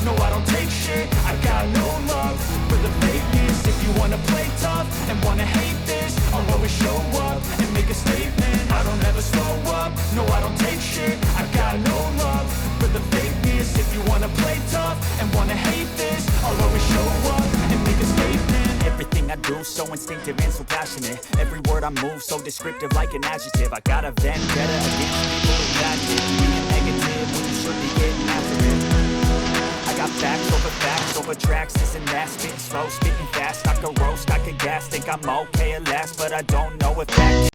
no I don't take shit. I got no love for the fakeness. If you wanna play tough and wanna hate this, I'll always show up and make a statement. I don't ever slow up, no I don't take shit. I got no love for the fakeness. If you wanna play tough and wanna hate this, I'll always show up and make a statement. Everything I do so instinctive and so passionate. Every word I move so descriptive like an adjective. I got a vendetta against people who backed it. Being negative when you should be getting after it. I got facts over tracks. This and that, spitting slow, spitting fast. I could roast, I could gas. Think I'm okay at last, but I don't know if that